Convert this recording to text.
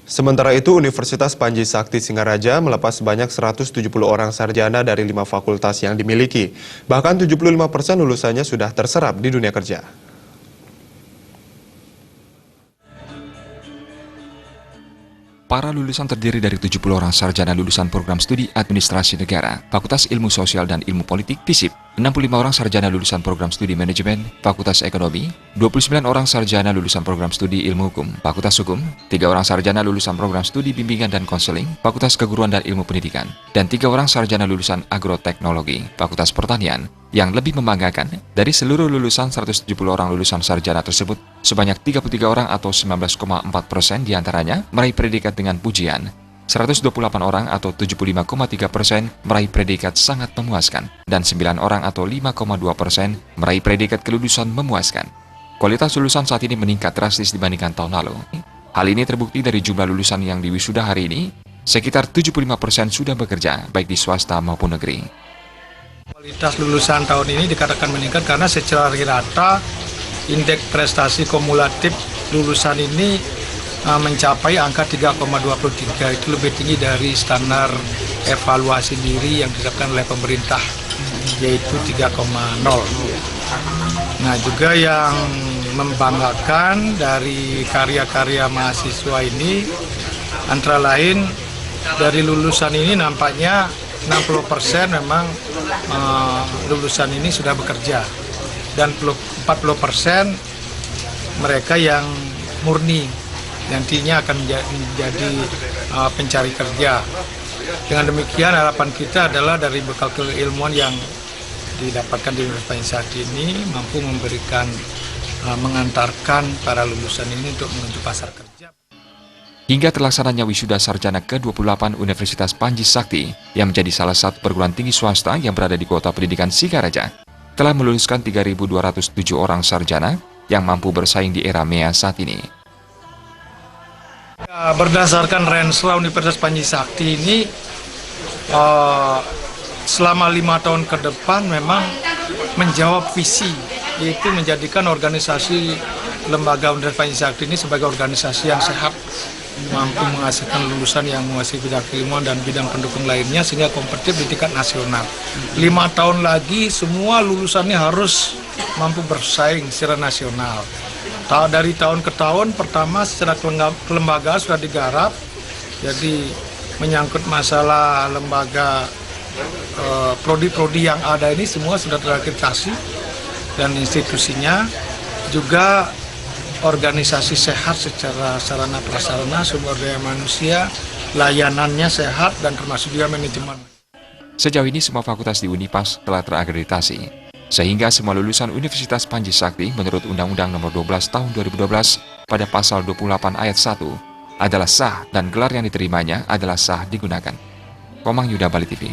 Sementara itu, Universitas Panji Sakti Singaraja melepas sebanyak 170 orang sarjana dari 5 fakultas yang dimiliki. Bahkan 75% lulusannya sudah terserap di dunia kerja. Para lulusan terdiri dari 70 orang sarjana lulusan program studi Administrasi Negara, Fakultas Ilmu Sosial dan Ilmu Politik, FISIP, 65 orang sarjana lulusan program studi Manajemen, Fakultas Ekonomi, 29 orang sarjana lulusan program studi Ilmu Hukum, Fakultas Hukum, 3 orang sarjana lulusan program studi Bimbingan dan Konseling, Fakultas Keguruan dan Ilmu Pendidikan, dan 3 orang sarjana lulusan Agroteknologi, Fakultas Pertanian. Yang lebih membanggakan, dari seluruh lulusan 170 orang lulusan sarjana tersebut, sebanyak 33 orang atau 19,4% diantaranya meraih predikat dengan pujian, 128 orang atau 75,3% meraih predikat sangat memuaskan, dan 9 orang atau 5,2% meraih predikat kelulusan memuaskan. Kualitas lulusan saat ini meningkat drastis dibandingkan tahun lalu. Hal ini terbukti dari jumlah lulusan yang diwisuda hari ini, sekitar 75% sudah bekerja, baik di swasta maupun negeri. Kualitas lulusan tahun ini dikatakan meningkat karena secara rata indeks prestasi kumulatif lulusan ini mencapai angka 3,23, itu lebih tinggi dari standar evaluasi diri yang ditetapkan oleh pemerintah, yaitu 3,0. Nah, juga yang membanggakan dari karya-karya mahasiswa ini, antara lain dari lulusan ini nampaknya 60% memang lulusan ini sudah bekerja, dan 40% mereka yang murni, nantinya akan menjadi pencari kerja. Dengan demikian harapan kita adalah dari bekal keilmuan yang didapatkan di Universitas Panji Sakti ini mampu memberikan, mengantarkan para lulusan ini untuk menuju pasar kerja. Hingga terlaksananya wisuda sarjana ke-28 Universitas Panji Sakti yang menjadi salah satu perguruan tinggi swasta yang berada di Kota Pendidikan Singaraja, telah meluluskan 3.207 orang sarjana yang mampu bersaing di era MEA saat ini. Berdasarkan Rensra Universitas Panji Sakti ini, selama 5 tahun ke depan memang menjawab visi, yaitu menjadikan organisasi lembaga Universitas Panji Sakti ini sebagai organisasi yang sehat, mampu menghasilkan lulusan yang menguasai bidang keilmuan dan bidang pendukung lainnya sehingga kompetitif di tingkat nasional. 5 tahun lagi semua lulusannya harus mampu bersaing secara nasional. Dari tahun ke tahun, pertama secara kelembagaan sudah digarap, jadi menyangkut masalah lembaga, prodi-prodi yang ada ini semua sudah terakreditasi, dan institusinya juga organisasi sehat secara sarana prasarana, sumber daya manusia, layanannya sehat, dan termasuk juga manajemen. Sejauh ini semua fakultas di Unipas telah terakreditasi, sehingga semua lulusan Universitas Panji Sakti menurut Undang-Undang Nomor 12 Tahun 2012 pada Pasal 28 Ayat 1 adalah sah dan gelar yang diterimanya adalah sah digunakan. Komang Yuda, Bali TV.